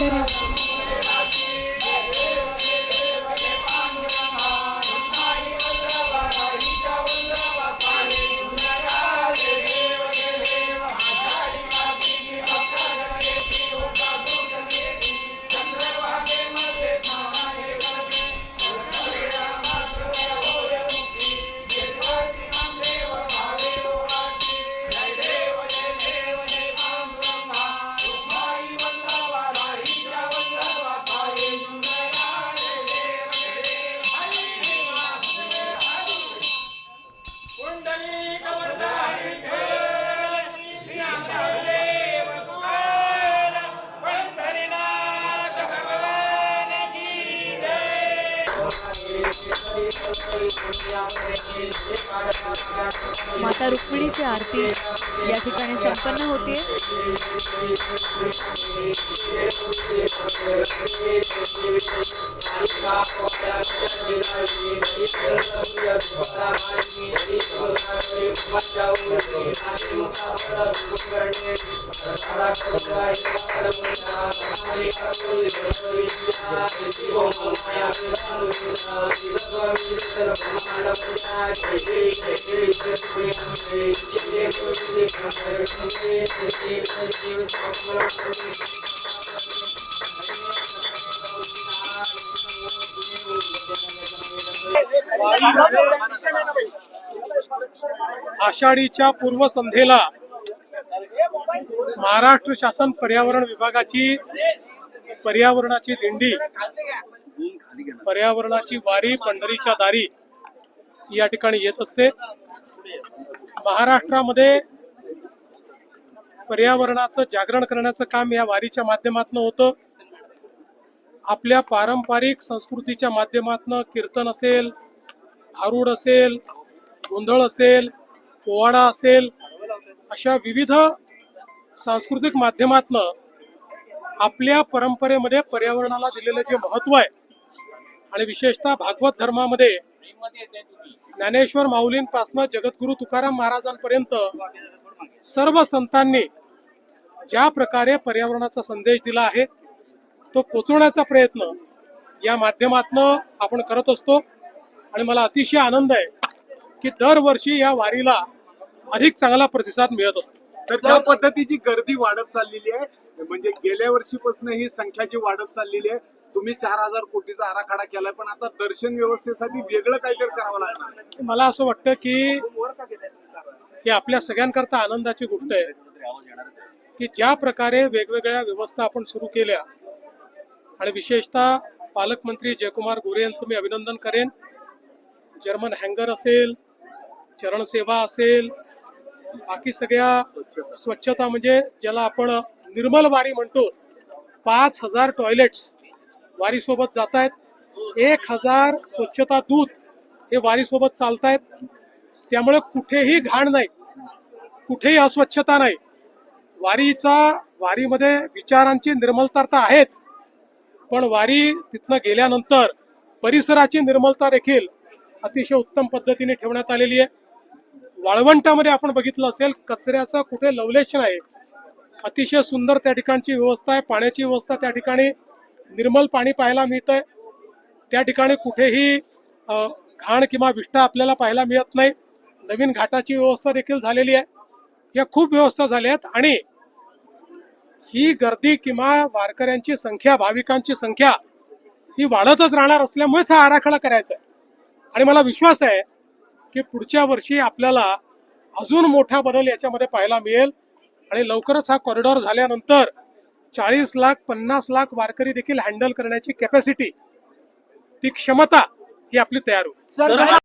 पंढरी माता रुक्मिणीची आरती या ठिकाणी संपन्न होते। आषाढीच्या पूर्वसंध्येला महाराष्ट्र शासन पर्यावरण विभागाची पर्यावरणाची दिंडी, पर्यावरणाची वारी पंढरीच्या दारी या ठिकाणी येत असते। महाराष्ट्रामध्ये पर्यावरणाचं जागरण करण्याचं काम या वारीच्या माध्यमातून होतं। आपल्या पारंपरिक संस्कृतीच्या माध्यमातून कीर्तन असेल, भारुड असेल, गोंधळ असेल, पोवाडा असेल, अशा विविध सांस्कृतिक माध्यमातून आपल्या परंपरेमध्ये पर्यावरणाला दिलेलं जे महत्त्व आहे आणि विशेषतः भागवत धर्मामध्ये ज्ञानेश्वर माऊलींपासून जगद्गुरु तुकाराम महाराजांपर्यंत सर्व संतांनी ज्या प्रकारे पर्यावरणाचा संदेश दिला आहे तो पोचवण्याचा प्रयत्न या माध्यमातून आपण करत असतो। आणि मला अतिशय आनंद आहे की दरवर्षी या वारीला अधिक चांगला प्रतिसाद मिळत असतो। तर ज्या पद्धतीची गर्दी वाढत चाललेली आहे, म्हणजे गेल्या वर्षीपासून ही संख्या जी वाढत चाललेली आहे, तुम्ही 4000 कोटीचा आराखडा केलाय, पण आता दर्शन व्यवस्थेसाठी वेगळं काहीतरी करावं लागणार। मला असं वाटतं की आपल्या सगळ्यांकरता आनंदाची गोष्ट आहे की ज्या प्रकारे वेगवेगळ्या व्यवस्था आपण सुरू केल्या आणि विशेषतः पालकमंत्री जयकुमार गोरे यांचं मी अभिनंदन करेन। जर्मन हँगर असेल, चरणसेवा असेल, बाकी सगळ्या स्वच्छता म्हणजे ज्याला आपण निर्मल वारी म्हणतो, 5000 टॉयलेट्स वारीसोबत जात आहेत, 1000 स्वच्छता दूत हे वारीसोबत चालतायत। त्यामुळे कुठेही घाण नाही, कुठेही अस्वच्छता नाही। वारीमध्ये विचारांची निर्मलता तर आहेच, पण वारी तिथनं गेल्यानंतर परिसराची निर्मलता देखील अतिशय उत्तम पद्धतीने ठेवण्यात आलेली आहे। वाळवंटामध्ये आपण बघितलं असेल, कचऱ्याचं कुठे लवलेश नाही, अतिशय सुंदर त्या ठिकाणची व्यवस्था आहे। पाण्याची व्यवस्था त्या ठिकाणी निर्मल पाणी पाहायला मिळतंय, त्या ठिकाणी कुठेही घाण किंवा विष्ठा आपल्याला पाहायला मिळत नाही। नवीन घाटाची व्यवस्था देखील झालेली आहे, या खूप व्यवस्था झाल्या आहेत। आणि ही गर्दी किंवा वारकऱ्यांची संख्या, भाविकांची संख्या ही वाढतच राहणार असल्यामुळेच हा आराखडा करायचा आहे। आणि मला विश्वास आहे की पुढच्या वर्षी आपल्याला अजून मोठा बदल याच्यामध्ये पाहायला मिळेल आणि लवकरच हा कॉरिडॉर झाल्यानंतर 40 लाख 50 लाख वारकरी देखील हँडल करण्याची कॅपॅसिटी, ती क्षमता ही आपली तयार होईल।